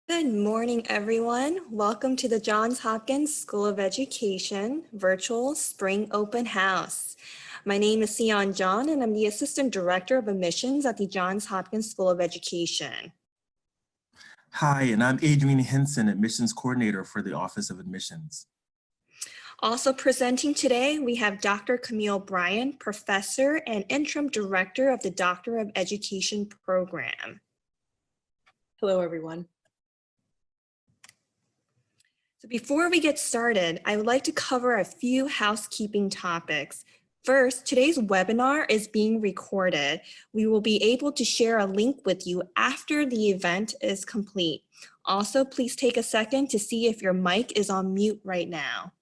Good morning, everyone. Welcome to the Johns Hopkins School of Education Virtual Spring Open House. My name is Sion John, and I'm the Assistant Director of Admissions at the Johns Hopkins School of Education. Hi, and I'm Adrian Henson, Admissions Coordinator for the Office of Admissions. Also presenting today, we have Dr. Camille Bryant, Professor and Interim Director of the Doctor of Education program. Hello, everyone. So before we get started, I would like to cover a few housekeeping topics. First, today's webinar is being recorded. We will be able to share a link with you after the event is complete. Also, please take a second to see if your mic is on mute right now.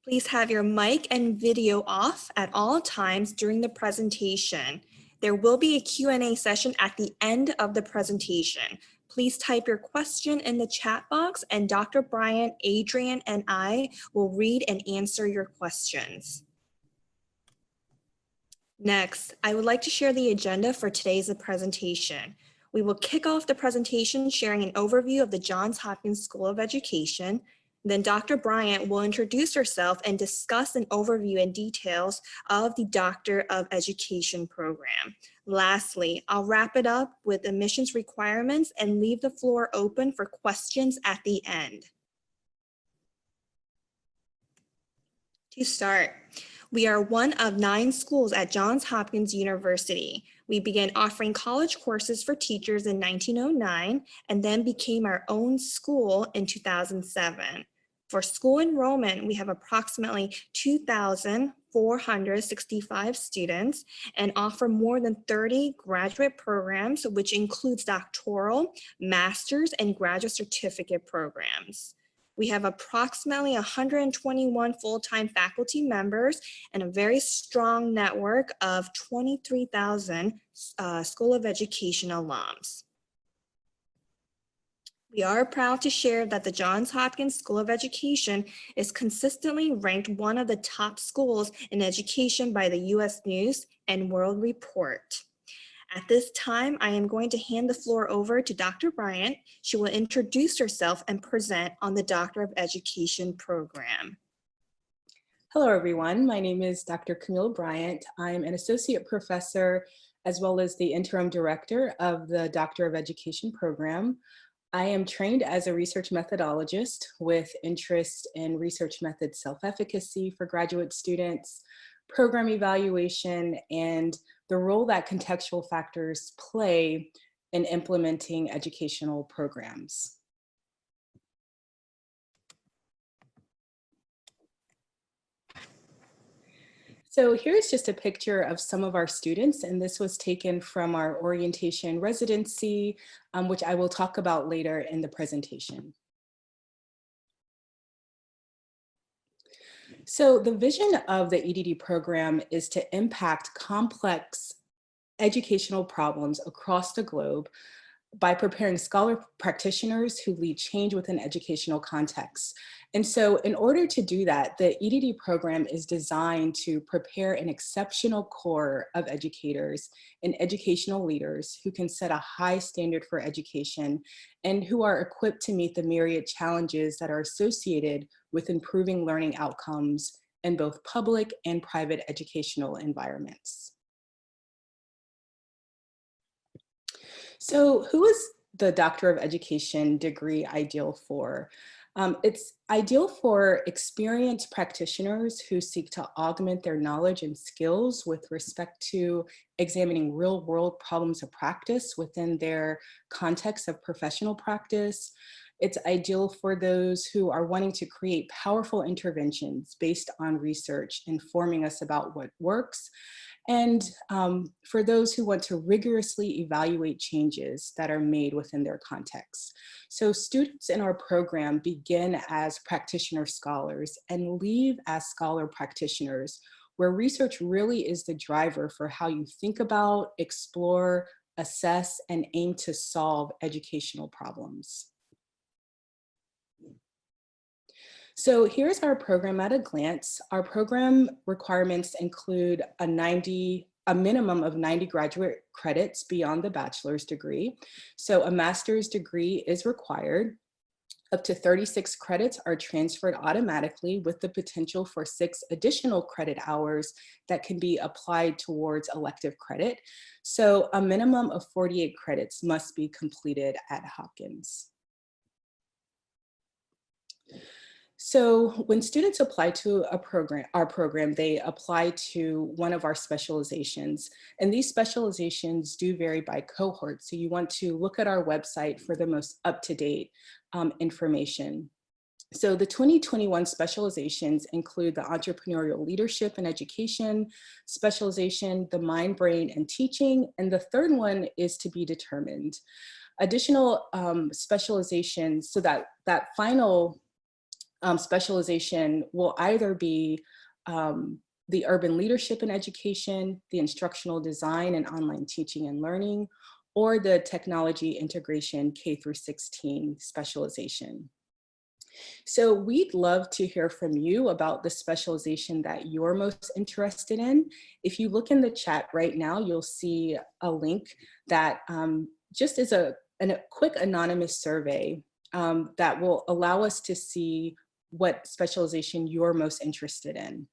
Please have your mic and video off at all times during the presentation. There will be a Q&A session at the end of the presentation. Please type your question in the chat box and Dr. Bryant, Adrian, and I will read and answer your questions. Next, I would like to share the agenda for today's presentation. We will kick off the presentation sharing an overview of the Johns Hopkins School of Education. Then Dr. Bryant will introduce herself and discuss an overview and details of the Doctor of Education program. Lastly, I'll wrap it up with admissions requirements and leave the floor open for questions at the end. To start, we are one of 9 schools at Johns Hopkins University. We began offering college courses for teachers in 1909 and then became our own school in 2007. For school enrollment, we have approximately 2,465 students and offer more than 30 graduate programs, which includes doctoral, master's, and graduate certificate programs. We have approximately 121 full-time faculty members and a very strong network of 23,000 School of Education alums. We are proud to share that the Johns Hopkins School of Education is consistently ranked one of the top schools in education by the U.S. News and World Report. At this time, I am going to hand the floor over to Dr. Bryant. She will introduce herself and present on the Doctor of Education program. Hello, everyone. My name is Dr. Camille Bryant. I'm an associate professor as well as the interim director of the Doctor of Education program. I am trained as a research methodologist with interest in research method self-efficacy for graduate students, program evaluation, and the role that contextual factors play in implementing educational programs. So here's just a picture of some of our students, and this was taken from our orientation residency, which I will talk about later in the presentation. So the vision of the EdD program is to impact complex educational problems across the globe by preparing scholar practitioners who lead change within educational contexts. And so in order to do that, the EdD program is designed to prepare an exceptional core of educators and educational leaders who can set a high standard for education and who are equipped to meet the myriad challenges that are associated with improving learning outcomes in both public and private educational environments. So who is the Doctor of Education degree ideal for? It's ideal for experienced practitioners who seek to augment their knowledge and skills with respect to examining real-world problems of practice within their context of professional practice. It's ideal for those who are wanting to create powerful interventions based on research, informing us about what works, and for those who want to rigorously evaluate changes that are made within their context. So students in our program begin as practitioner scholars and leave as scholar practitioners, where research really is the driver for how you think about, explore, assess, and aim to solve educational problems. So here's our program at a glance. Our program requirements include a minimum of 90 graduate credits beyond the bachelor's degree. So a master's degree is required. Up to 36 credits are transferred automatically with the potential for 6 additional credit hours that can be applied towards elective credit. So a minimum of 48 credits must be completed at Hopkins. So when students apply to our program, they apply to one of our specializations. And these specializations do vary by cohort. So you want to look at our website for the most up-to-date information. So the 2021 specializations include the entrepreneurial leadership and education specialization, the mind, brain, and teaching, and the third one is to be determined. Additional specializations, so that final specialization will either be the urban leadership and education, the instructional design and online teaching and learning, or the technology integration K through 16 specialization. So we'd love to hear from you about the specialization that you're most interested in. If you look in the chat right now, you'll see a link that just is a quick anonymous survey that will allow us to see what specialization you're most interested in.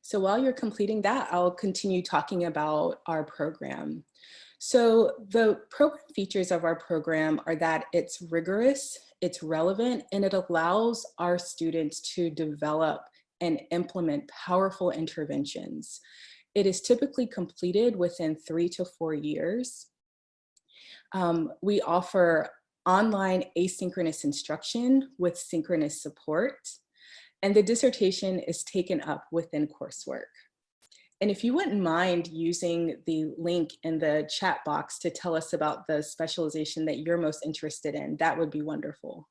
So while you're completing that, I'll continue talking about our program. So the program features of our program are that it's rigorous, it's relevant, and it allows our students to develop and implement powerful interventions. It is typically completed within 3 to 4 years. We offer online asynchronous instruction with synchronous support, and the dissertation is taken up within coursework. And if you wouldn't mind using the link in the chat box to tell us about the specialization that you're most interested in, that would be wonderful.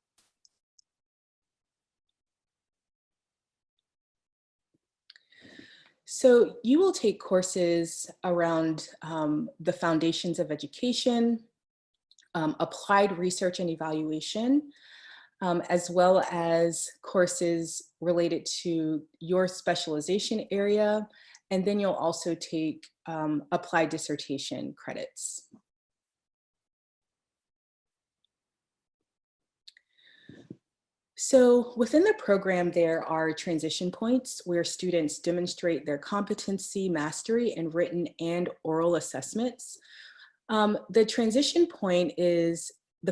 So you will take courses around the foundations of education, applied research and evaluation, as well as courses related to your specialization area. And then you'll also take applied dissertation credits. So within the program, there are transition points where students demonstrate their competency, mastery, in written and oral assessments. The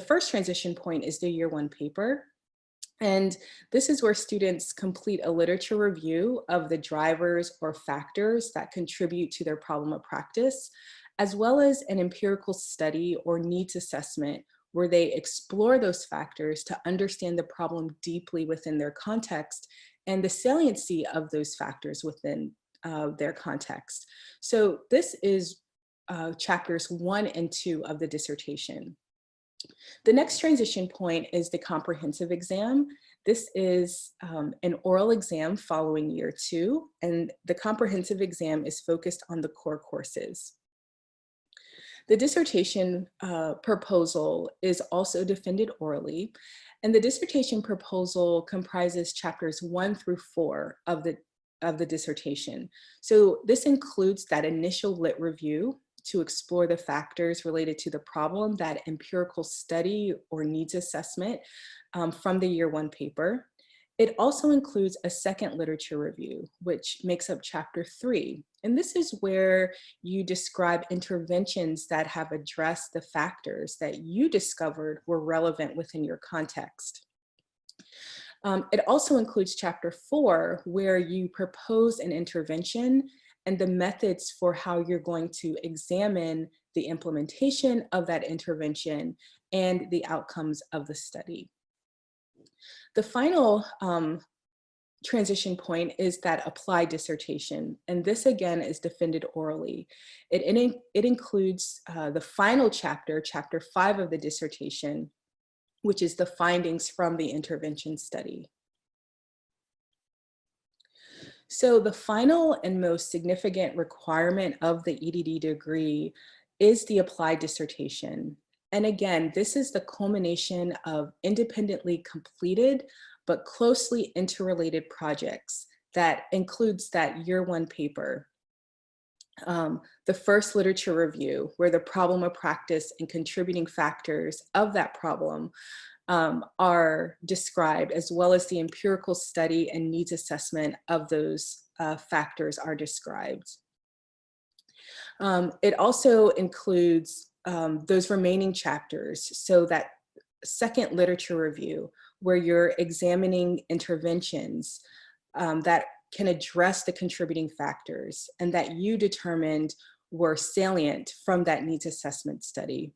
first transition point is the year 1 paper. And this is where students complete a literature review of the drivers or factors that contribute to their problem of practice, as well as an empirical study or needs assessment where they explore those factors to understand the problem deeply within their context and the saliency of those factors within their context. So this is chapters 1 and 2 of the dissertation. The next transition point is the comprehensive exam. This is an oral exam following year 2, and the comprehensive exam is focused on the core courses. The dissertation proposal is also defended orally, and the dissertation proposal comprises chapters 1 through 4 of the dissertation. So this includes that initial lit review to explore the factors related to the problem, that empirical study or needs assessment from the year 1 paper. It also includes a second literature review, which makes up chapter 3. And this is where you describe interventions that have addressed the factors that you discovered were relevant within your context. It also includes chapter 4, where you propose an intervention and the methods for how you're going to examine the implementation of that intervention and the outcomes of the study. The final transition point is that applied dissertation, and this again is defended orally. It includes the final chapter, chapter 5 of the dissertation, which is the findings from the intervention study. So the final and most significant requirement of the EdD degree is the applied dissertation. And again, this is the culmination of independently completed but closely interrelated projects that includes that year one paper. The first literature review, where the problem of practice and contributing factors of that problem are described, as well as the empirical study and needs assessment of those factors are described. It also includes those remaining chapters, so that second literature review, where you're examining interventions that can address the contributing factors and that you determined were salient from that needs assessment study,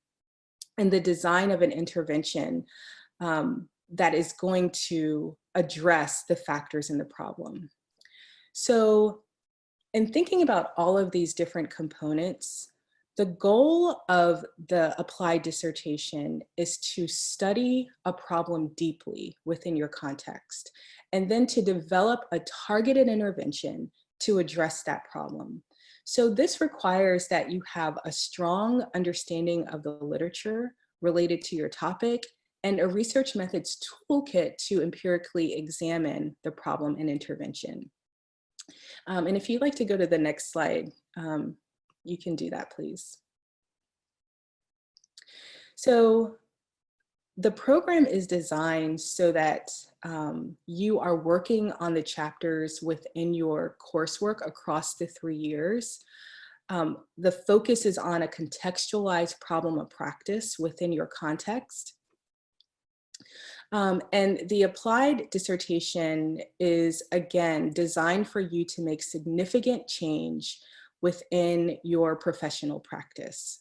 and the design of an intervention that is going to address the factors in the problem. So in thinking about all of these different components, the goal of the applied dissertation is to study a problem deeply within your context, and then to develop a targeted intervention to address that problem. So this requires that you have a strong understanding of the literature related to your topic and a research methods toolkit to empirically examine the problem and intervention. And if you'd like to go to the next slide, you can do that, please. So the program is designed so that you are working on the chapters within your coursework across the 3 years. The focus is on a contextualized problem of practice within your context. And the applied dissertation is, again, designed for you to make significant change within your professional practice.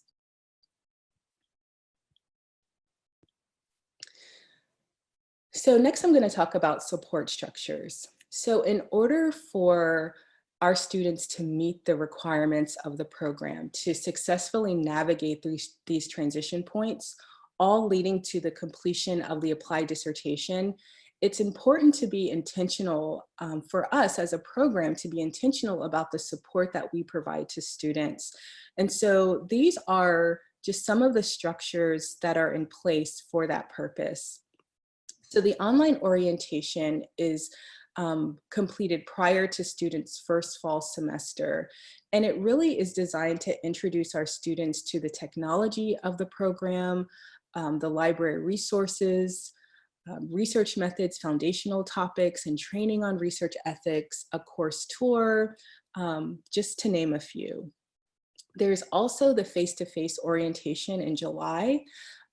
So next I'm going to talk about support structures. So in order for our students to meet the requirements of the program, to successfully navigate these transition points, all leading to the completion of the applied dissertation, it's important to be intentional for us as a program to be intentional about the support that we provide to students. And so these are just some of the structures that are in place for that purpose. So the online orientation is completed prior to students' first fall semester. And it really is designed to introduce our students to the technology of the program, the library resources, research methods, foundational topics, and training on research ethics, a course tour, just to name a few. There's also the face-to-face orientation in July,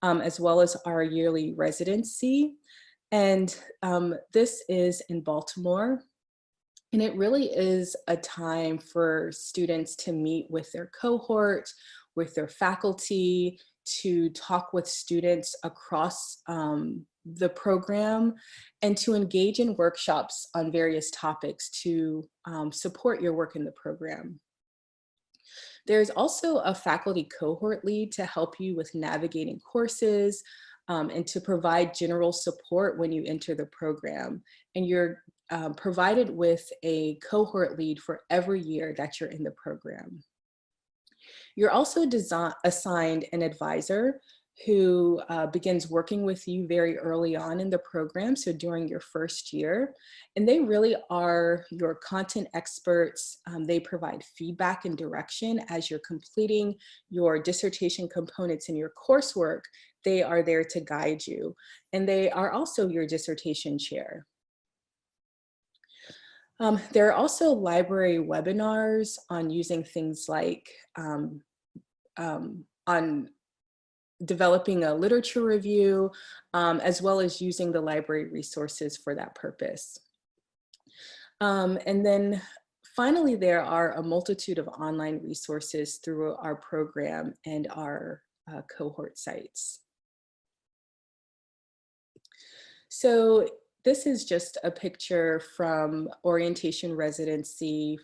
as well as our yearly residency. And this is in Baltimore. And it really is a time for students to meet with their cohort, with their faculty, to talk with students across the program, and to engage in workshops on various topics to support your work in the program. There's also a faculty cohort lead to help you with navigating courses and to provide general support when you enter the program. And you're provided with a cohort lead for every year that you're in the program. You're also assigned an advisor who begins working with you very early on in the program, so during your first year. And they really are your content experts. They provide feedback and direction as you're completing your dissertation components in your coursework. They are there to guide you. And they are also your dissertation chair. There are also library webinars on using things like on developing a literature review, as well as using the library resources for that purpose. And then finally, there are a multitude of online resources through our program and our cohort sites. So this is just a picture from orientation residency.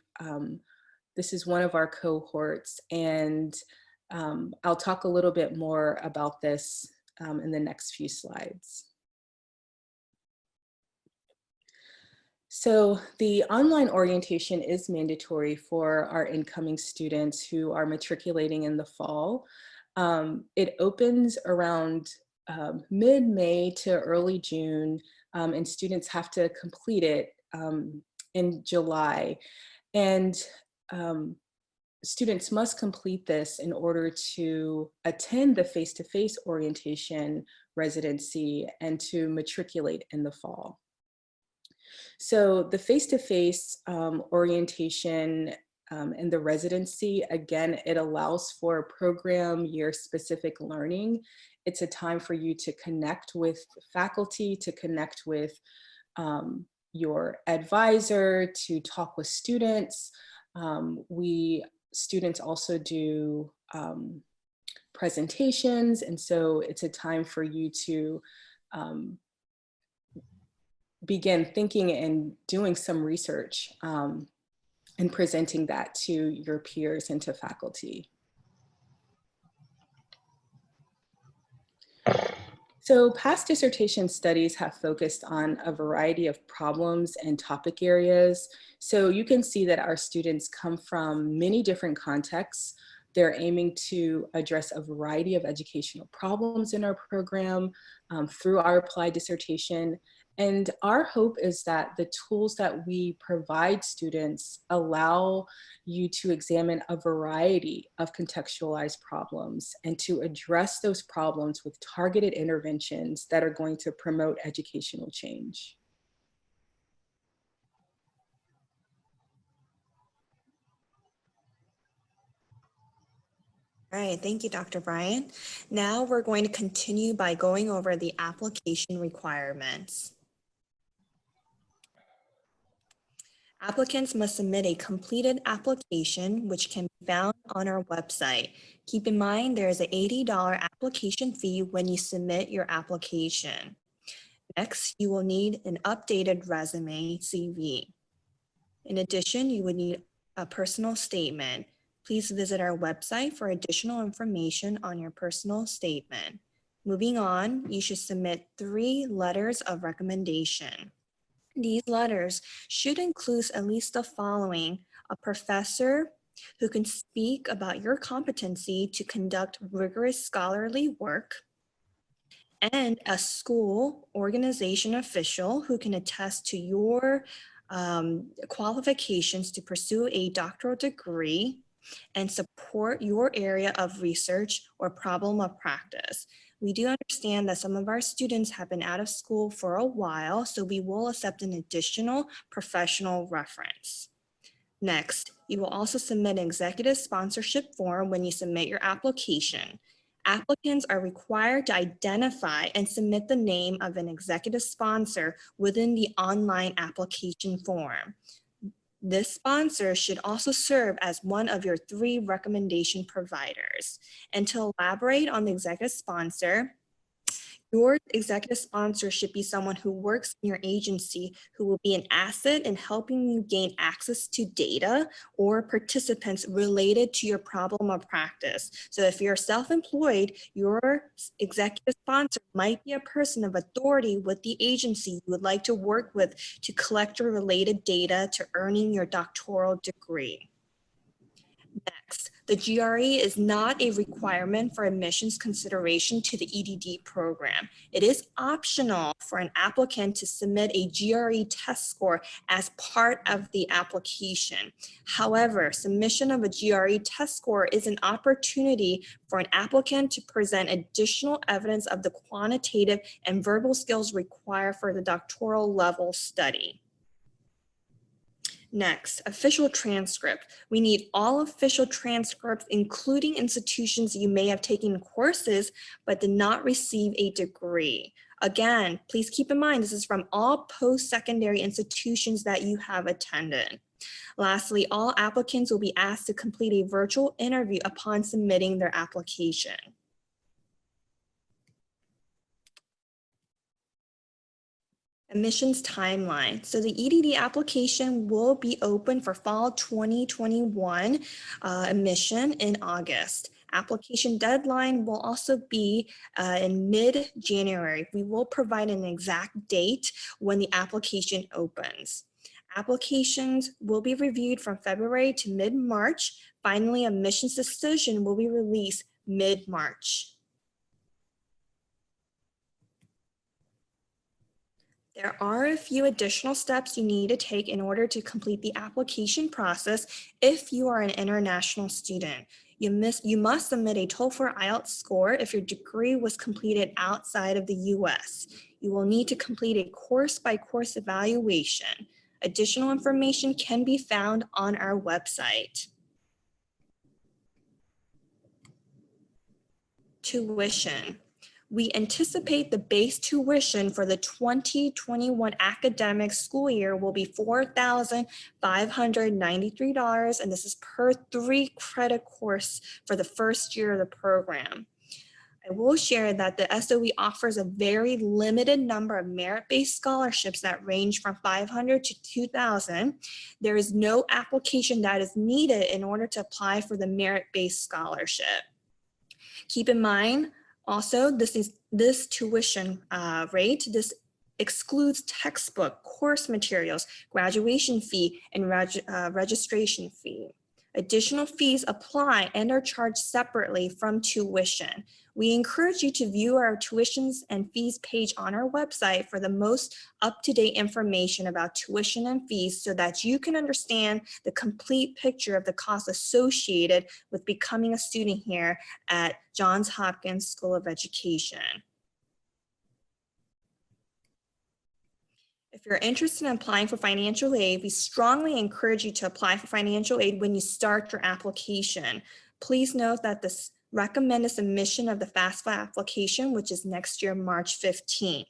This is one of our cohorts, and I'll talk a little bit more about this in the next few slides. So the online orientation is mandatory for our incoming students who are matriculating in the fall. It opens around mid-May to early June, and students have to complete it in July. And students must complete this in order to attend the face-to-face orientation residency and to matriculate in the fall. So the face-to-face orientation and the residency, again, it allows for program year specific learning. It's a time for you to connect with faculty, to connect with your advisor, to talk with students. Students also do presentations, and so it's a time for you to begin thinking and doing some research and presenting that to your peers and to faculty. So past dissertation studies have focused on a variety of problems and topic areas. So you can see that our students come from many different contexts. They're aiming to address a variety of educational problems in our program through our applied dissertation. And our hope is that the tools that we provide students allow you to examine a variety of contextualized problems and to address those problems with targeted interventions that are going to promote educational change. All right, thank you, Dr. Bryant. Now we're going to continue by going over the application requirements. Applicants must submit a completed application, which can be found on our website. Keep in mind, there is an $80 application fee when you submit your application. Next, you will need an updated resume, CV. In addition, you would need a personal statement. Please visit our website for additional information on your personal statement. Moving on, you should submit 3 letters of recommendation. These letters should include at least the following: a professor who can speak about your competency to conduct rigorous scholarly work, and a school organization official who can attest to your qualifications to pursue a doctoral degree and support your area of research or problem of practice. We do understand that some of our students have been out of school for a while, so we will accept an additional professional reference. Next, you will also submit an executive sponsorship form when you submit your application. Applicants are required to identify and submit the name of an executive sponsor within the online application form. This sponsor should also serve as one of your 3 recommendation providers. And to elaborate on the executive sponsor, your executive sponsor should be someone who works in your agency who will be an asset in helping you gain access to data or participants related to your problem of practice. So if you're self-employed, your executive sponsor might be a person of authority with the agency you would like to work with to collect your related data to earning your doctoral degree. Next, the GRE is not a requirement for admissions consideration to the EdD program. It is optional for an applicant to submit a GRE test score as part of the application. However, submission of a GRE test score is an opportunity for an applicant to present additional evidence of the quantitative and verbal skills required for the doctoral level study. Next, official transcript. We need all official transcripts, including institutions you may have taken courses but did not receive a degree. Again, please keep in mind, this is from all post-secondary institutions that you have attended. Lastly, all applicants will be asked to complete a virtual interview upon submitting their application. Admissions timeline. So the EdD application will be open for fall 2021 admission in August. Application deadline will also be in mid-January. We will provide an exact date when the application opens. Applications will be reviewed from February to mid-March. Finally, admissions decision will be released mid-March. There are a few additional steps you need to take in order to complete the application process if you are an international student. You must submit a TOEFL or IELTS score if your degree was completed outside of the US. You will need to complete a course-by-course evaluation. Additional information can be found on our website. Tuition. We anticipate the base tuition for the 2021 academic school year will be $4,593, and this is per 3 credit course for the first year of the program. I will share that the SOE offers a very limited number of merit-based scholarships that range from 500 to 2,000. There is no application that is needed in order to apply for the merit-based scholarship. Keep in mind, also, this tuition rate, this excludes textbook, course materials, graduation fee, and registration fee. Additional fees apply and are charged separately from tuition. We encourage you to view our tuitions and fees page on our website for the most up-to-date information about tuition and fees so that you can understand the complete picture of the costs associated with becoming a student here at Johns Hopkins School of Education. If you're interested in applying for financial aid, we strongly encourage you to apply for financial aid when you start your application. Please note that this recommended submission of the FAFSA application, which is next year, March 15th.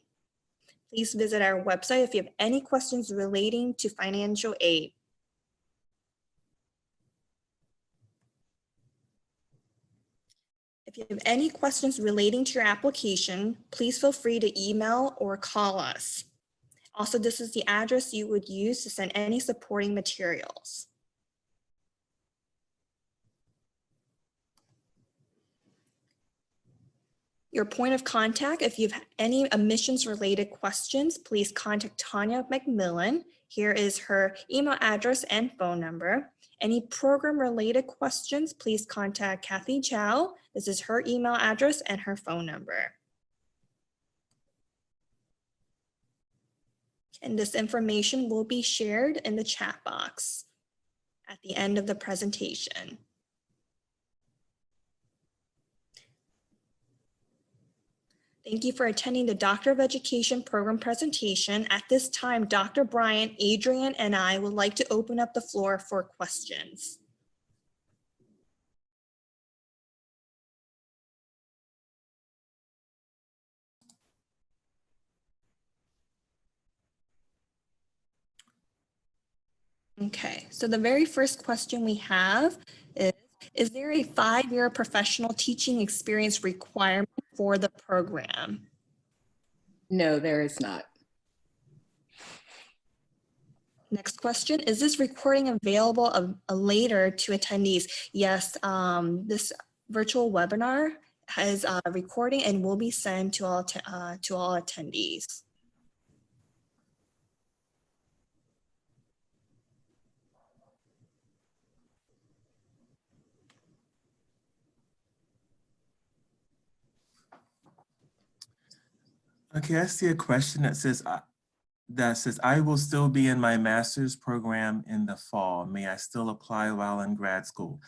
Please visit our website if you have any questions relating to financial aid. If you have any questions relating to your application, please feel free to email or call us. Also, this is the address you would use to send any supporting materials. Your point of contact, if you have any admissions related questions, please contact Tanya McMillan. Here is her email address and phone number. Any program related questions, please contact Kathy Chow. This is her email address and her phone number. And this information will be shared in the chat box at the end of the presentation. Thank you for attending the Doctor of Education program presentation. At this time, Dr. Bryant, Adrian, and I would like to open up the floor for questions. Okay, so the very first question we have is there a 5-year professional teaching experience requirement for the program? No, there is not. Next question, is this recording available later to attendees? Yes, this virtual webinar has a recording and will be sent to all attendees. Okay, I see a question that says, I will still be in my master's program in the fall. May I still apply while in grad school?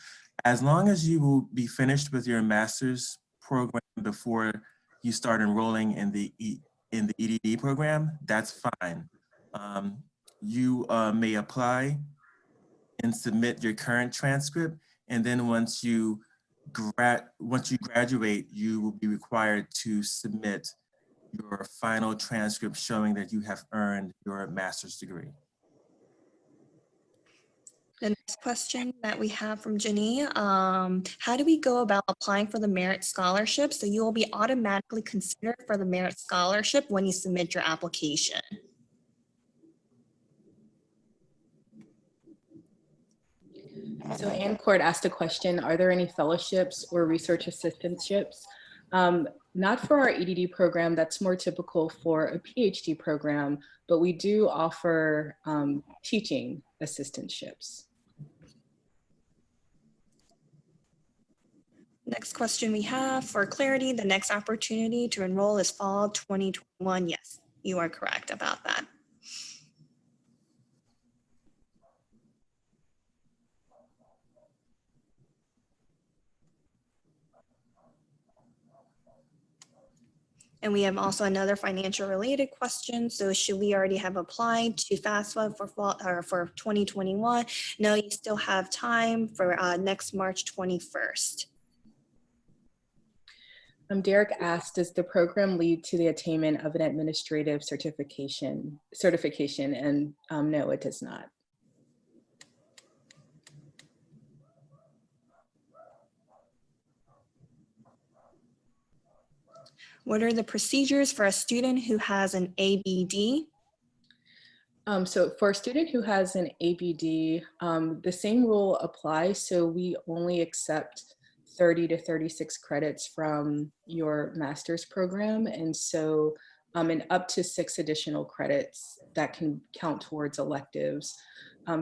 As long as you will be finished with your master's program before you start enrolling in the EdD program, that's fine. You may apply and submit your current transcript, and then once you graduate, you will be required to submit your final transcript showing that you have earned your master's degree. The next question that we have from Jenny, how do we go about applying for the merit scholarship? So you will be automatically considered for the merit scholarship when you submit your application. So Ann Court asked a question, are there any fellowships or research assistantships Not for our EdD program, that's more typical for a PhD program, but we do offer teaching assistantships. Next question we have, for clarity, the next opportunity to enroll is fall 2021. Yes, you are correct about that. And we have also another financial related question. So should we already have applied to FAFSA for fall or for 2021? No, you still have time for next March 21st. Derek asked, does the program lead to the attainment of an administrative certification? And no, it does not. What are the procedures for a student who has an ABD? So for a student who has an ABD, the same rule applies. So we only accept 30 to 36 credits from your master's program. And so and up to 6 additional credits that can count towards electives.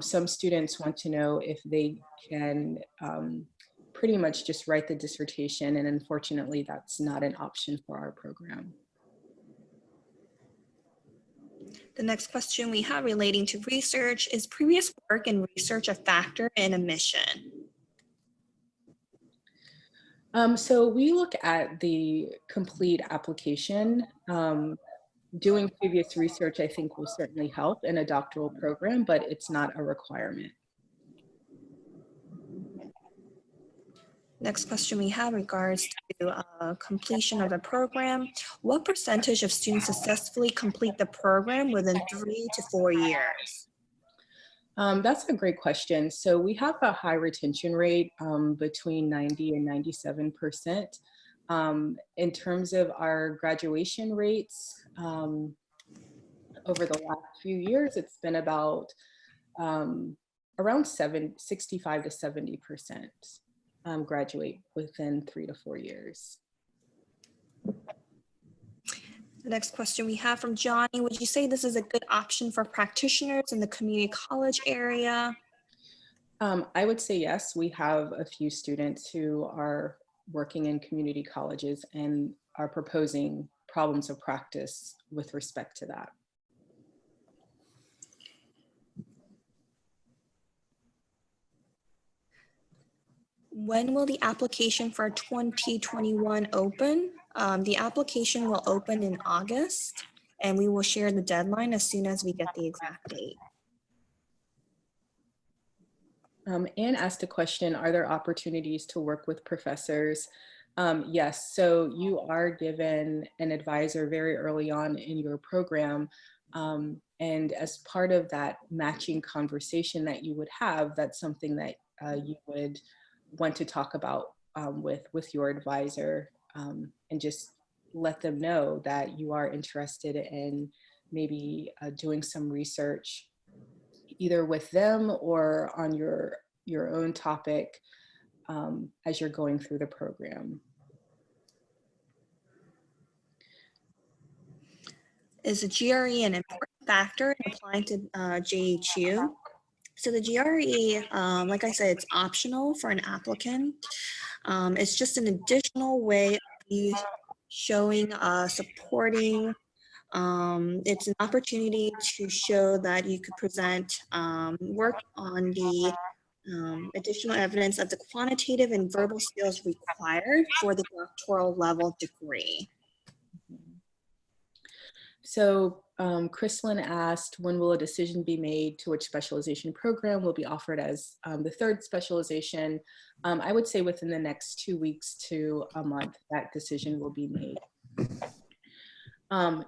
Some students want to know if they can pretty much just write the dissertation. And unfortunately, that's not an option for our program. The next question we have relating to research, is previous work in research a factor in admission? So we look at the complete application. Doing previous research, I think, will certainly help in a doctoral program, but it's not a requirement. Next question we have regards to completion of a program. What percentage of students successfully complete the program within 3 to 4 years? That's a great question. So we have a high retention rate between 90 and 97%. In terms of our graduation rates, over the last few years, it's been about around 65 to 70%. Graduate within 3 to 4 years. The next question we have from Johnny, would you say this is a good option for practitioners in the community college area? I would say yes. We have a few students who are working in community colleges and are proposing problems of practice with respect to that. When will the application for 2021 open? The application will open in August, and we will share the deadline as soon as we get the exact date. Anne asked a question, are there opportunities to work with professors? Yes, so you are given an advisor very early on in your program. And as part of that matching conversation that you would have, that's something that you would want to talk about with your advisor, and just let them know that you are interested in maybe doing some research either with them or on your own topic as you're going through the program. Is the GRE an important factor in applying to JHU? So the GRE, like I said, it's optional for an applicant. It's just an additional way of you showing, supporting. It's an opportunity to show that you could present work on the additional evidence of the quantitative and verbal skills required for the doctoral level degree. So Chrislyn asked, when will a decision be made to which specialization program will be offered as the third specialization? I would say within the next 2 weeks to a month, that decision will be made.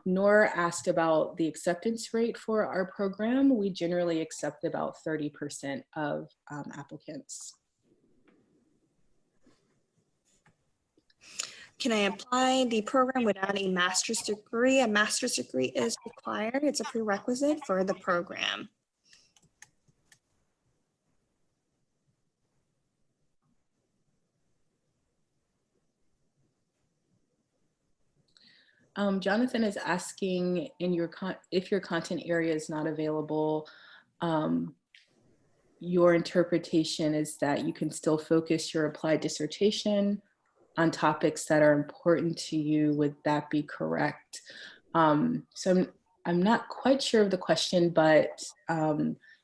Nora asked about the acceptance rate for our program. We generally accept about 30% of applicants. Can I apply the program without a master's degree? A master's degree is required. It's a prerequisite for the program. Jonathan is asking if your content area is not available, your interpretation is that you can still focus your applied dissertation on topics that are important to you. Would that be correct? So I'm not quite sure of the question, but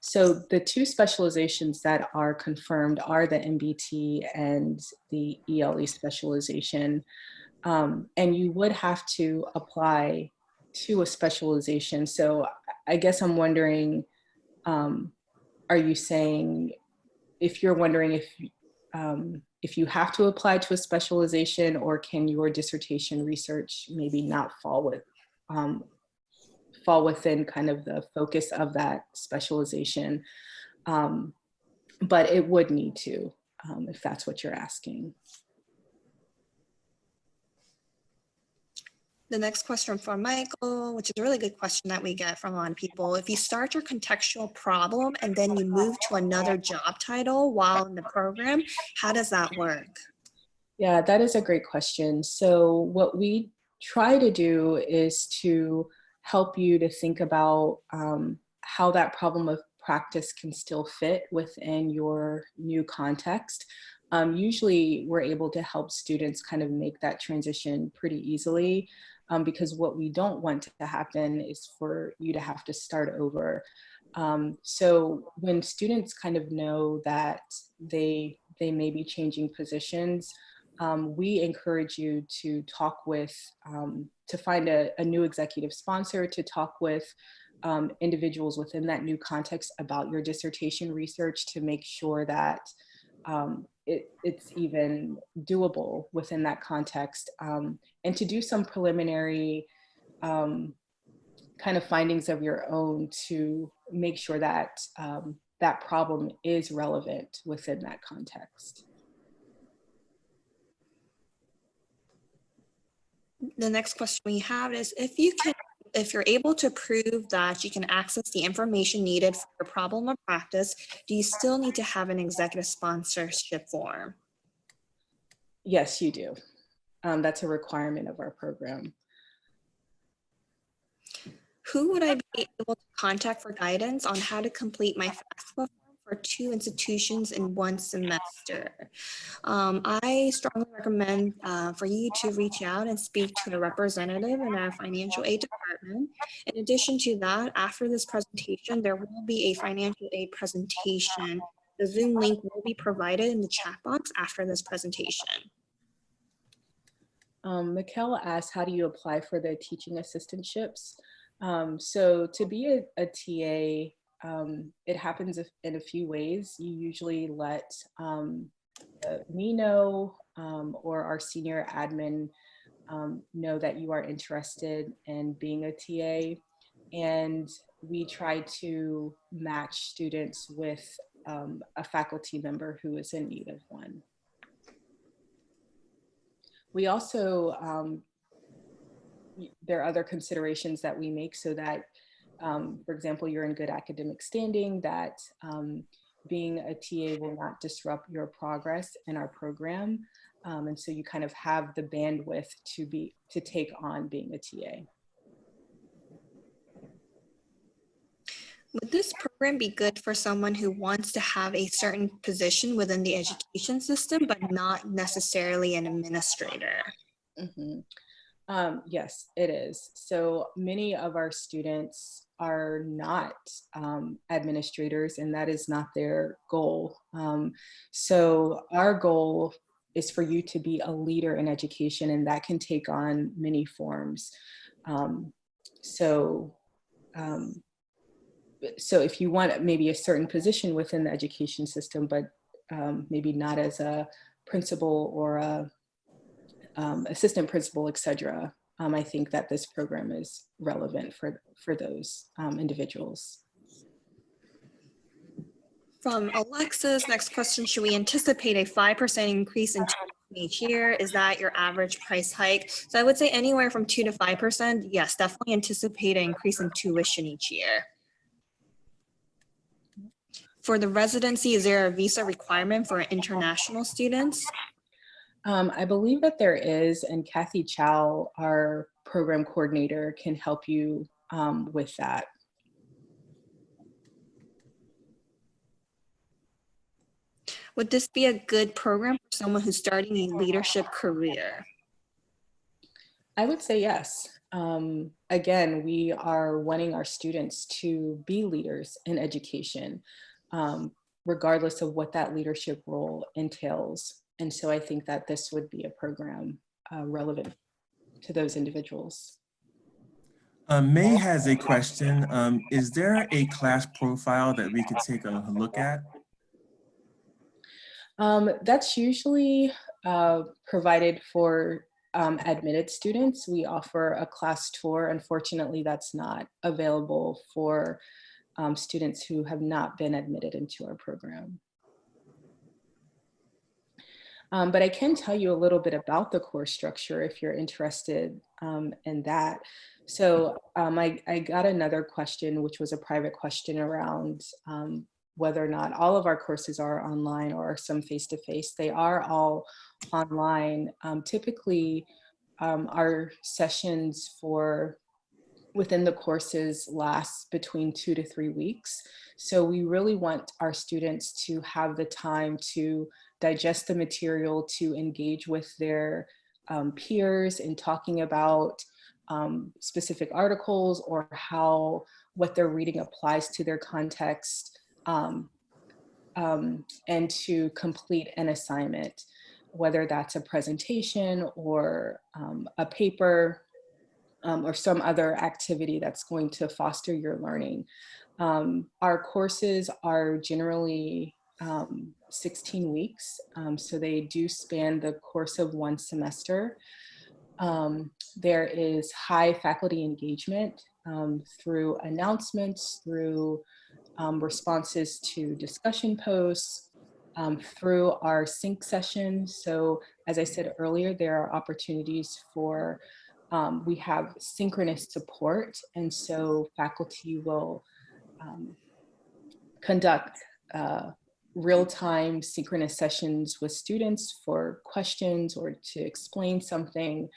so the two specializations that are confirmed are the MBT and the ELE specialization. And you would have to apply to a specialization. So I guess I'm wondering, are you saying, if you're wondering if you have to apply to a specialization, or can your dissertation research maybe not fall within kind of the focus of that specialization? But it would need to, if that's what you're asking. The next question from Michael, which is a really good question that we get from a lot of people. If you start your contextual problem and then you move to another job title while in the program, how does that work? Yeah, that is a great question. So what we try to do is to help you to think about how that problem of practice can still fit within your new context. Usually we're able to help students kind of make that transition pretty easily, because what we don't want to happen is for you to have to start over. So when students kind of know that they may be changing positions, we encourage you to talk with, to find a new executive sponsor, to talk with individuals within that new context about your dissertation research, to make sure that it's even doable within that context, and to do some preliminary kind of findings of your own to make sure that that problem is relevant within that context. The next question we have is, if you're able to prove that you can access the information needed for your problem of practice, do you still need to have an executive sponsorship form? Yes, you do. That's a requirement of our program. Who would I be able to contact for guidance on how to complete my FAFSA form for 2 institutions in 1 semester? I strongly recommend for you to reach out and speak to a representative in our financial aid department. In addition to that, after this presentation, there will be a financial aid presentation. The Zoom link will be provided in the chat box after this presentation. Mikkel asked, how do you apply for the teaching assistantships? So to be a TA, it happens in a few ways. You usually let me know, or our senior admin know that you are interested in being a TA, and we try to match students with a faculty member who is in need of one. We also, there are other considerations that we make so that, for example, you're in good academic standing, that being a TA will not disrupt your progress in our program. And so you kind of have the bandwidth to take on being a TA. Would this program be good for someone who wants to have a certain position within the education system, but not necessarily an administrator? Mm-hmm. Yes, it is. So many of our students are not administrators, and that is not their goal. So our goal is for you to be a leader in education, and that can take on many forms. So if you want maybe a certain position within the education system, but maybe not as a principal or a assistant principal, etc., I think that this program is relevant for those individuals. From Alexis, next question, should we anticipate a 5% increase in tuition each year? Is that your average price hike? So I would say anywhere from 2 to 5%. Yes, definitely anticipate an increase in tuition each year. For the residency, is there a visa requirement for international students? I believe that there is, and Kathy Chow, our program coordinator can help you with that. Would this be a good program for someone who's starting a leadership career? I would say yes. Again, we are wanting our students to be leaders in education, regardless of what that leadership role entails. And so I think that this would be a program relevant to those individuals. May has a question. Is there a class profile that we could take a look at? That's usually provided for admitted students. We offer a class tour. Unfortunately, that's not available for students who have not been admitted into our program. But I can tell you a little bit about the course structure if you're interested in that. So I got another question, which was a private question around whether or not all of our courses are online or some face-to-face. They are all online. Typically, our sessions within the courses last between 2 to 3 weeks. So we really want our students to have the time to digest the material, to engage with their peers in talking about specific articles or how what they're reading applies to their context, and to complete an assignment, whether that's a presentation or a paper, or some other activity that's going to foster your learning. Our courses are generally 16 weeks, so they do span the course of one semester. There is high faculty engagement through announcements, through responses to discussion posts, through our sync sessions. So as I said earlier, there are opportunities for we have synchronous support, and so faculty will conduct real-time synchronous sessions with students for questions or to explain something.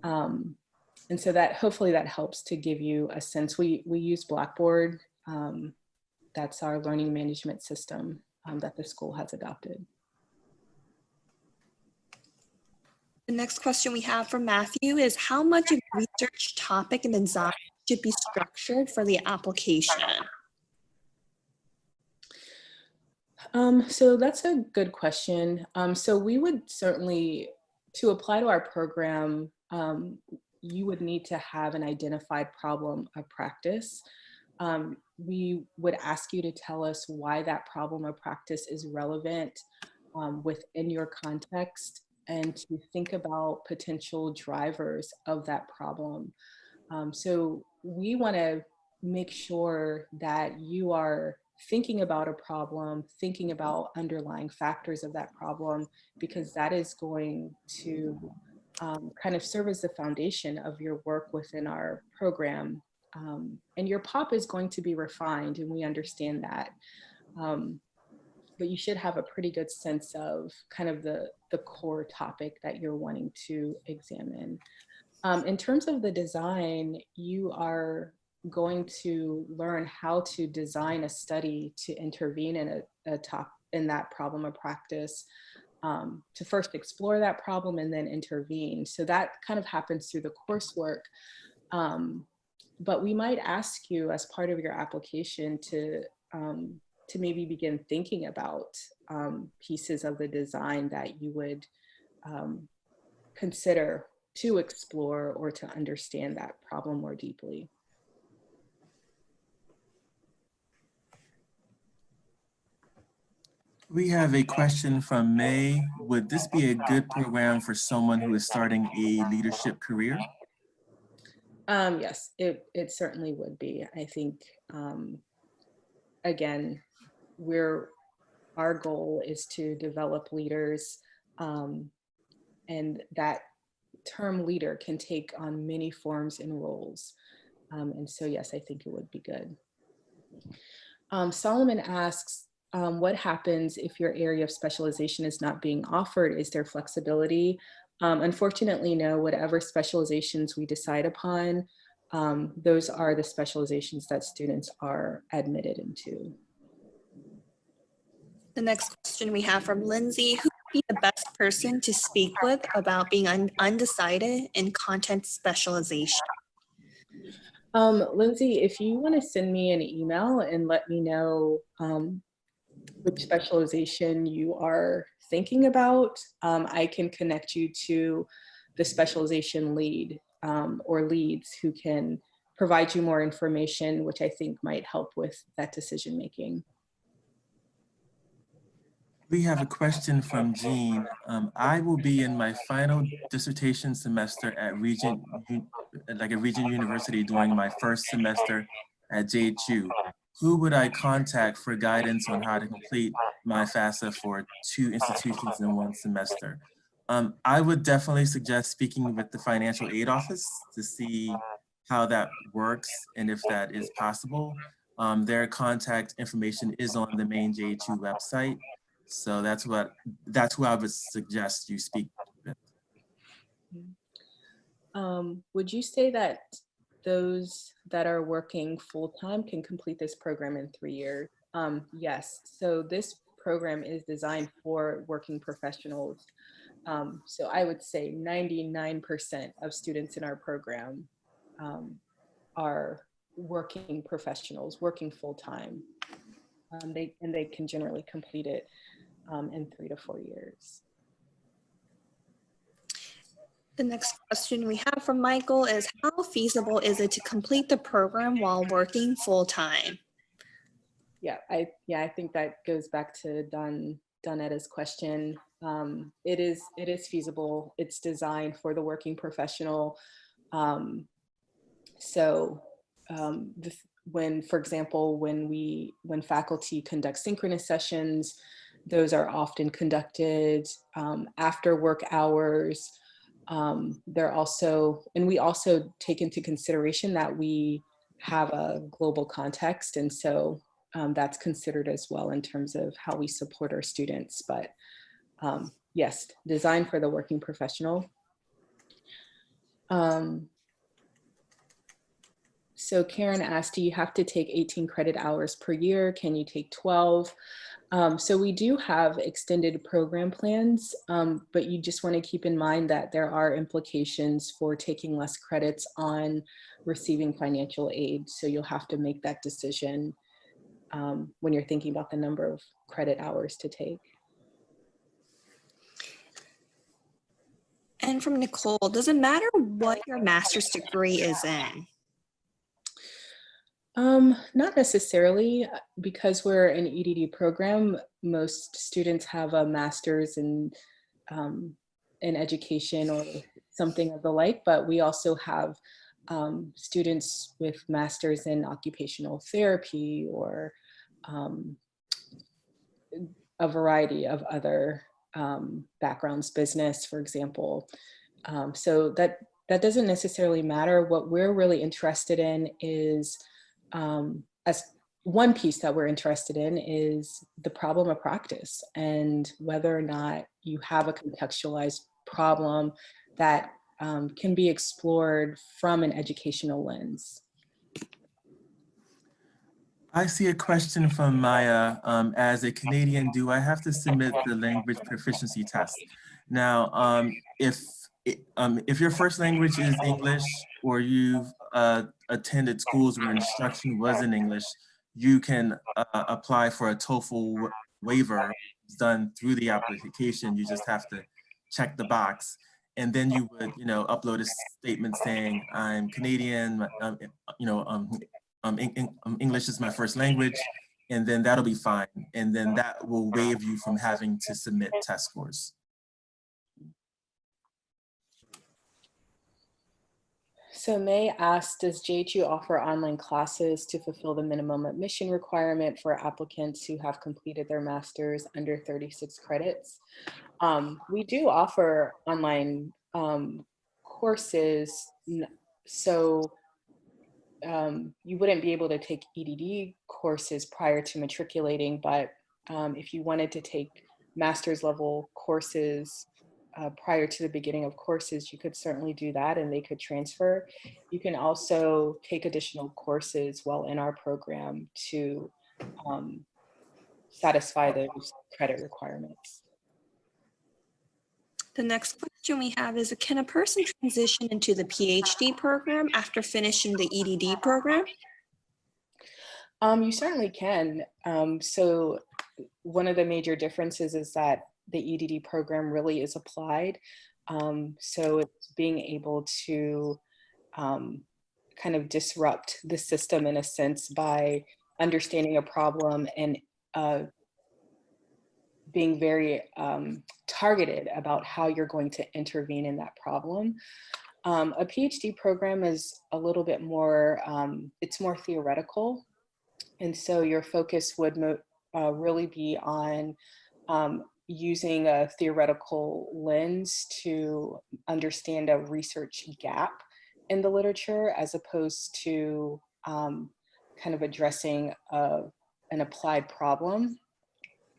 And so that hopefully that helps to give you a sense. We use Blackboard. That's our learning management system that the school has adopted. The next question we have from Matthew is, how much of the research topic and design should be structured for the application? So that's a good question. So we would certainly, to apply to our program, you would need to have an identified problem of practice. We would ask you to tell us why that problem of practice is relevant within your context, and to think about potential drivers of that problem. So we want to make sure that you are thinking about a problem, thinking about underlying factors of that problem, because that is going to kind of serve as the foundation of your work within our program. And your POP is going to be refined, and we understand that. But you should have a pretty good sense of kind of the core topic that you're wanting to examine. In terms of the design, you are going to learn how to design a study to intervene in that problem of practice, to first explore that problem and then intervene. So that kind of happens through the coursework. But we might ask you as part of your application to maybe begin thinking about pieces of the design that you would consider to explore or to understand that problem more deeply. We have a question from May. Would this be a good program for someone who is starting a leadership career? Yes, it certainly would be. I think, again, our goal is to develop leaders, and that term leader can take on many forms and roles. And so, yes, I think it would be good. Solomon asks, what happens if your area of specialization is not being offered? Is there flexibility? Unfortunately, no, whatever specializations we decide upon, those are the specializations that students are admitted into. The next question we have from Lindsay: who would be the best person to speak with about being undecided in content specialization? Lindsay, if you want to send me an email and let me know which specialization you are thinking about, I can connect you to the specialization lead or leads who can provide you more information, which I think might help with that decision making. We have a question from Jean. I will be in my final dissertation semester at Regent University during my first semester at JHU. Who would I contact for guidance on how to complete my FAFSA for 2 institutions in 1 semester? I would definitely suggest speaking with the financial aid office to see how that works and if that is possible. Their contact information is on the main JHU website. So that's who I would suggest you speak with. Would you say that those that are working full-time can complete this program in 3 years? Yes, so this program is designed for working professionals. So I would say 99% of students in our program are working professionals, working full-time. They can generally complete it in 3 to 4 years. The next question we have from Michael is: how feasible is it to complete the program while working full-time? Yeah, I think that goes back to Donetta's question. It is feasible. It's designed for the working professional. When, for example, when faculty conduct synchronous sessions, those are often conducted after work hours. They're also, and we also take into consideration that we have a global context, and so that's considered as well in terms of how we support our students. But yes, designed for the working professional. So Karen asked, do you have to take 18 credit hours per year? Can you take 12? So we do have extended program plans, but you just want to keep in mind that there are implications for taking less credits on receiving financial aid. So you'll have to make that decision when you're thinking about the number of credit hours to take. And from Nicole: does it matter what your master's degree is in? Not necessarily, because we're an EdD program. Most students have a master's in education or something of the like, but we also have students with masters in occupational therapy or a variety of other backgrounds, business, for example. So that doesn't necessarily matter. What we're really interested in is as one piece that we're interested in is the problem of practice and whether or not you have a contextualized problem that can be explored from an educational lens. I see a question from Maya. As a Canadian, do I have to submit the language proficiency test? Now, if your first language is English or you've attended schools where instruction was in English, you can apply for a TOEFL waiver. It's done through the application. You just have to check the box. And then you would, upload a statement saying, I'm Canadian, English is my first language, and then that'll be fine. And then that will waive you from having to submit test scores. So May asked, does JHU offer online classes to fulfill the minimum admission requirement for applicants who have completed their master's under 36 credits? We do offer online courses. So you wouldn't be able to take EdD courses prior to matriculating, but if you wanted to take master's level courses prior to the beginning of courses, you could certainly do that and they could transfer. You can also take additional courses while in our program to satisfy those credit requirements. The next question we have is, can a person transition into the PhD program after finishing the EdD program? You certainly can. So one of the major differences is that the EdD program really is applied. So it's being able to kind of disrupt the system in a sense by understanding a problem and being very targeted about how you're going to intervene in that problem. A PhD program is a little bit more, it's more theoretical. And so your focus would really be on using a theoretical lens to understand a research gap in the literature, as opposed to kind of addressing an applied problem,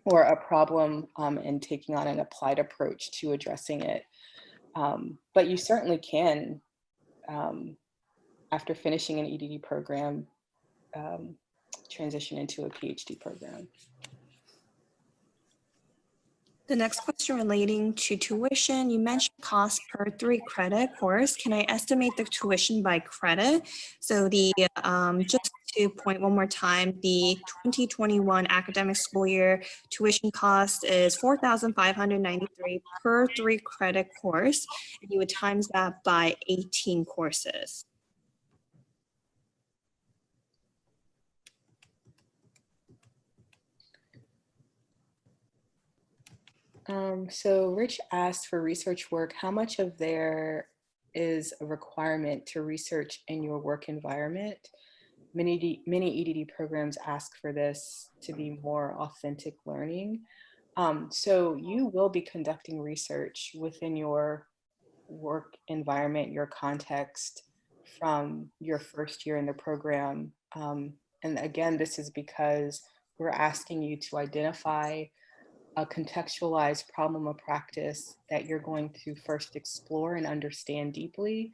or a problem and taking on an applied approach to addressing it. But you certainly can, after finishing an EdD program, transition into a PhD program. The next question relating to tuition, you mentioned cost per 3 credit course. Can I estimate the tuition by credit? So the just to point one more time, the 2021 academic school year tuition cost is $4,593 per 3 credit course, and you would times that by 18 courses. So Rich asked for research work, how much of there is a requirement to research in your work environment? Many EdD programs ask for this to be more authentic learning. So you will be conducting research within your work environment, your context, from your first year in the program. And again, this is because we're asking you to identify a contextualized problem of practice that you're going to first explore and understand deeply,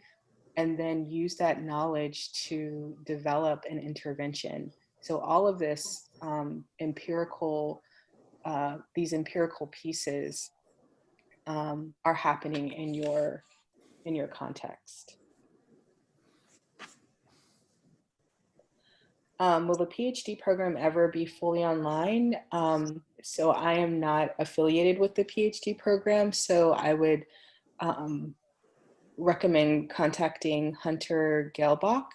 and then use that knowledge to develop an intervention. So all of this these empirical pieces are happening in your context. Will the PhD program ever be fully online? So I am not affiliated with the PhD program, so I would recommend contacting Hunter Gelbach,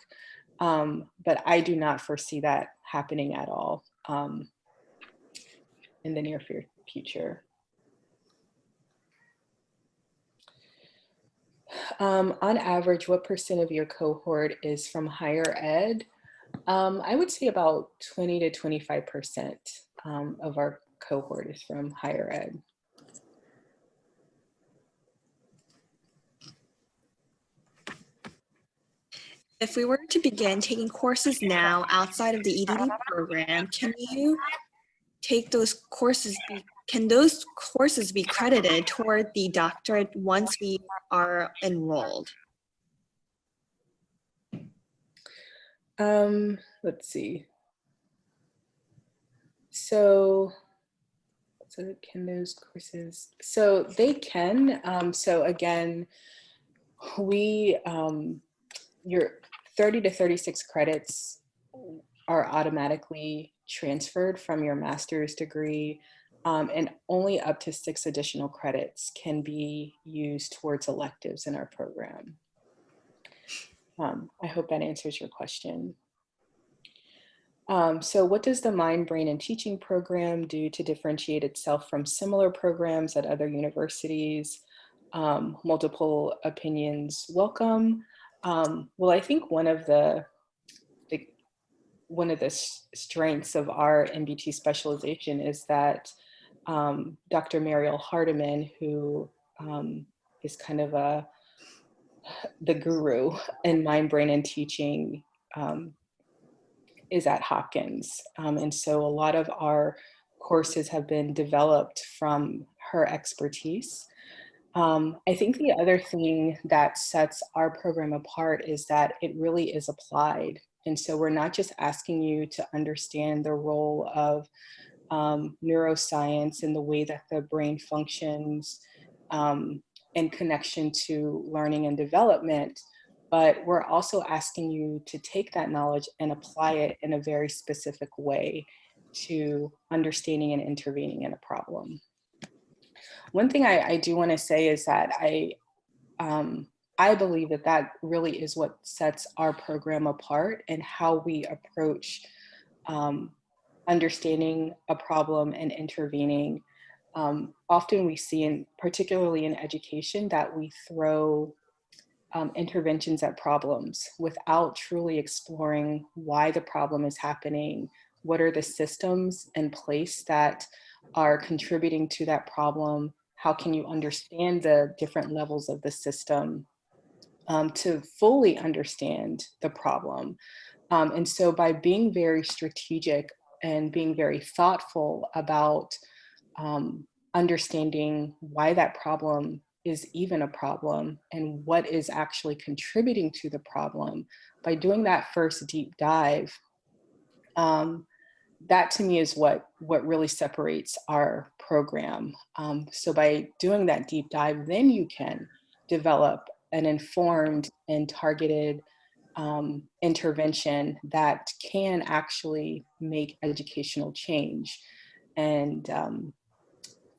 but I do not foresee that happening at all in the near future. On average, what % of your cohort is from higher ed? I would say about 20 to 25% of our cohort is from higher ed. If we were to begin taking courses now outside of the EdD program, can you take those courses? Can those courses be credited toward the doctorate once we are enrolled? Let's see. So can those courses? So they can. So again, your 30 to 36 credits are automatically transferred from your master's degree, and only up to 6 additional credits can be used towards electives in our program. I hope that answers your question. So what does the Mind, Brain, and Teaching program do to differentiate itself from similar programs at other universities? Multiple opinions welcome. Well, I think one of the strengths of our MBT specialization is that Dr. Mariel Hardiman, who is kind of the guru in Mind, Brain, and Teaching, is at Hopkins. And so a lot of our courses have been developed from her expertise. I think the other thing that sets our program apart is that it really is applied. And so we're not just asking you to understand the role of neuroscience and the way that the brain functions in connection to learning and development, but we're also asking you to take that knowledge and apply it in a very specific way to understanding and intervening in a problem. One thing I do want to say is that I believe that that really is what sets our program apart and how we approach understanding a problem and intervening. Often we see, particularly in education, that we throw interventions at problems without truly exploring why the problem is happening, what are the systems in place that are contributing to that problem, how can you understand the different levels of the system to fully understand the problem. And so by being very strategic and being very thoughtful about understanding why that problem is even a problem and what is actually contributing to the problem, by doing that first deep dive, that to me is what really separates our program. So by doing that deep dive, then you can develop an informed and targeted intervention that can actually make educational change. And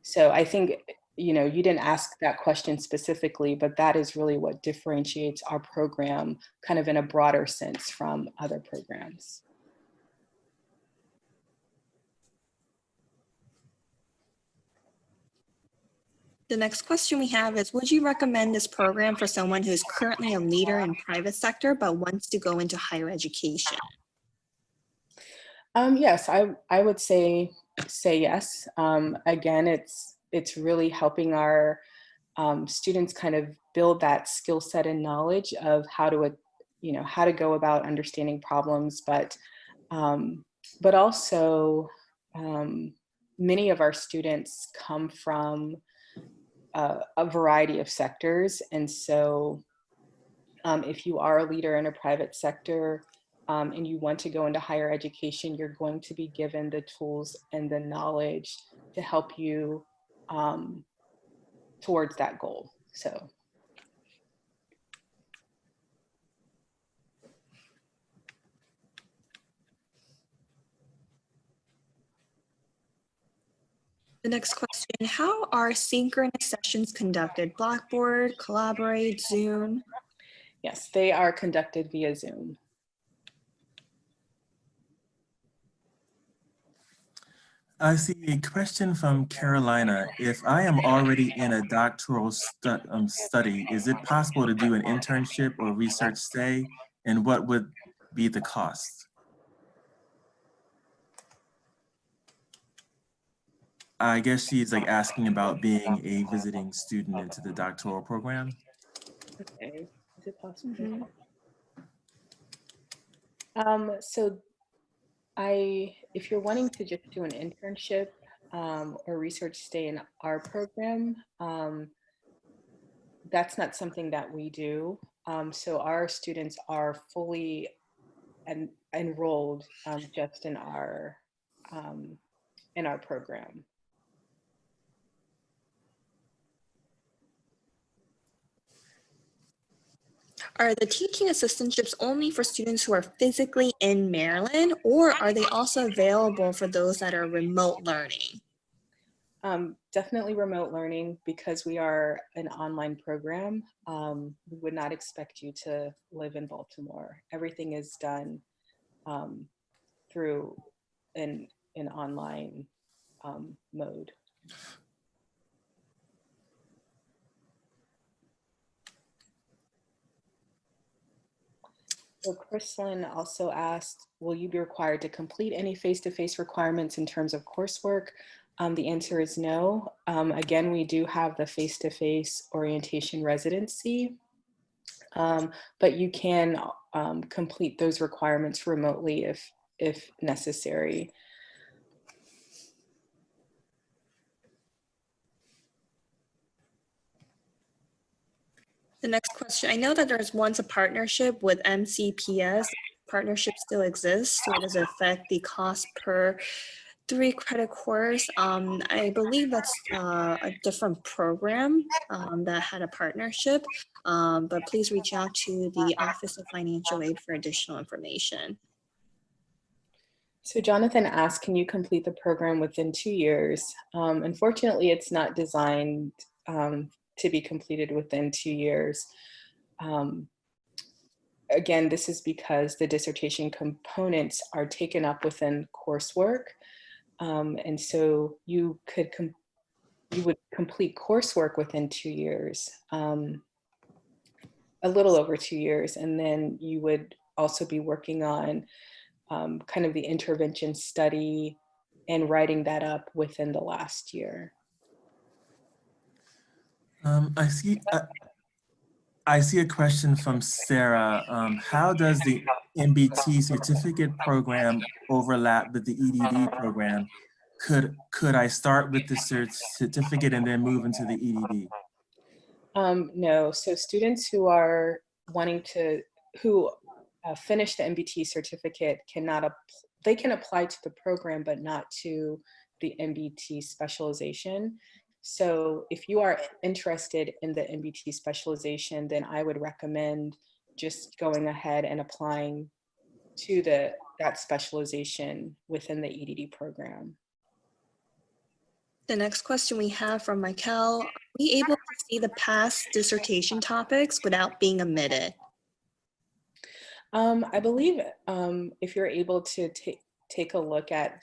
so I think, you know, you didn't ask that question specifically, but that is really what differentiates our program kind of in a broader sense from other programs. The next question we have is, would you recommend this program for someone who's currently a leader in private sector but wants to go into higher education? Yes, I would say yes. Again, it's really helping our students kind of build that skill set and knowledge of how to, how to go about understanding problems, but also many of our students come from a variety of sectors. And so if you are a leader in a private sector and you want to go into higher education, you're going to be given the tools and the knowledge to help you towards that goal. So. The next question, how are synchronous sessions conducted? Blackboard, Collaborate, Zoom? Yes, they are conducted via Zoom. I see a question from Carolina. If I am already in a doctoral study, is it possible to do an internship or research stay? And what would be the cost? I guess she's like asking about being a visiting student into the doctoral program. Okay, is it possible? So if you're wanting to just do an internship or research stay in our program, that's not something that we do. So our students are fully enrolled just in our program. Are the teaching assistantships only for students who are physically in Maryland, or are they also available for those that are remote learning? Definitely remote learning, because we are an online program. We would not expect you to live in Baltimore. Everything is done through an online mode. So Chrislyn also asked, will you be required to complete any face-to-face requirements in terms of coursework? The answer is no. Again, we do have the face-to-face orientation residency, but you can complete those requirements remotely if necessary. The next question, I know that there's once a partnership with MCPS. Partnership still exists, so does it affect the cost per 3-credit course? I believe that's a different program that had a partnership, but please reach out to the Office of Financial Aid for additional information. So Jonathan asked, can you complete the program within 2 years? Unfortunately, it's not designed to be completed within 2 years. Again, this is because the dissertation components are taken up within coursework. And so you would complete coursework within 2 years, a little over 2 years, and then you would also be working on kind of the intervention study and writing that up within the last year. I see a question from Sarah. How does the MBT certificate program overlap with the EdD program? Could I start with the certificate and then move into the EdD? No, so students who are who finish the MBT certificate they can apply to the program, but not to the MBT specialization. So if you are interested in the MBT specialization, then I would recommend just going ahead and applying to that specialization within the EdD program. The next question we have from Michael, are we able to see the past dissertation topics without being omitted? I believe if you're able to take a look at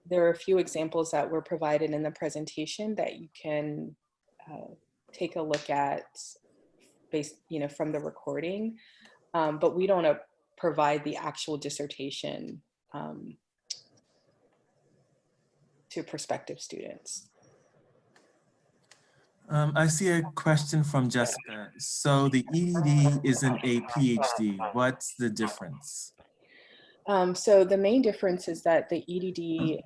there are a few examples that were provided in the presentation that you can take a look at based, from the recording, but we don't provide the actual dissertation to prospective students. I see a question from Jessica. So the EdD isn't a PhD. What's the difference? So the main difference is that the EdD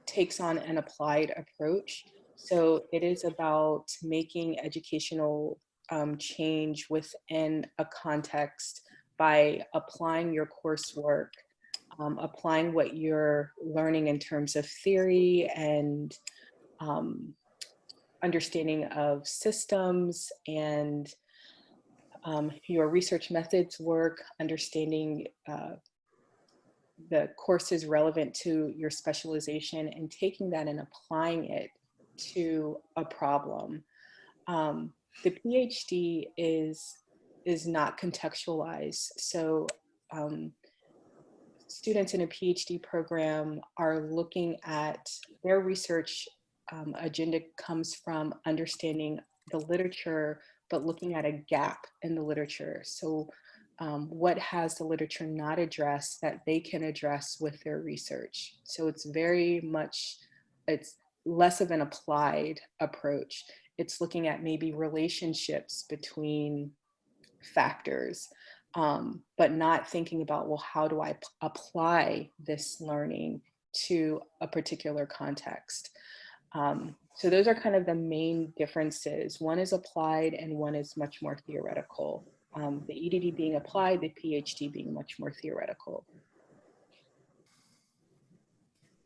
takes on an applied approach. So it is about making educational change within a context by applying your coursework, applying what you're learning in terms of theory and understanding of systems and your research methods work, understanding the courses relevant to your specialization and taking that and applying it to a problem. The PhD is not contextualized. So students in a PhD program are looking at their research agenda comes from understanding the literature, but looking at a gap in the literature. So what has the literature not addressed that they can address with their research? So it's it's less of an applied approach. It's looking at maybe relationships between factors, but not thinking about, well, how do I apply this learning to a particular context? So those are kind of the main differences. One is applied and one is much more theoretical. The EdD being applied, the PhD being much more theoretical.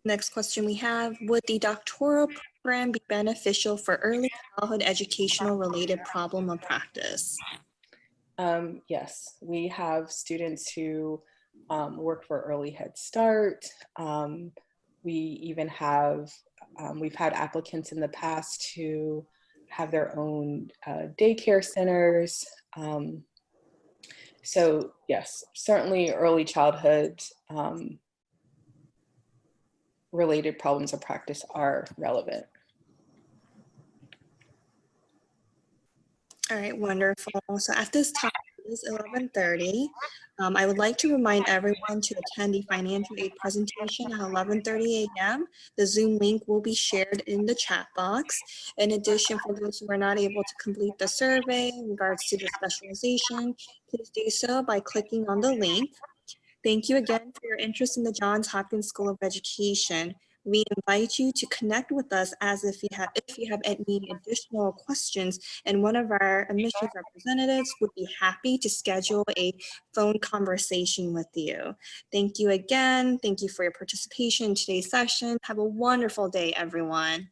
Next question we have, would the doctoral program be beneficial for early childhood educational related problem of practice? Yes, we have students who work for Early Head Start. We even have, we've had applicants in the past who have their own daycare centers. So yes, certainly early childhood related problems of practice are relevant. All right, wonderful. So at this time, it is 11:30. I would like to remind everyone to attend the financial aid presentation at 11:30 a.m. The Zoom link will be shared in the chat box. In addition, for those who are not able to complete the survey in regards to the specialization, please do so by clicking on the link. Thank you again for your interest in the Johns Hopkins School of Education. We invite you to connect with us as if you have any additional questions, and one of our admissions representatives would be happy to schedule a phone conversation with you. Thank you again. Thank you for your participation in today's session. Have a wonderful day, everyone.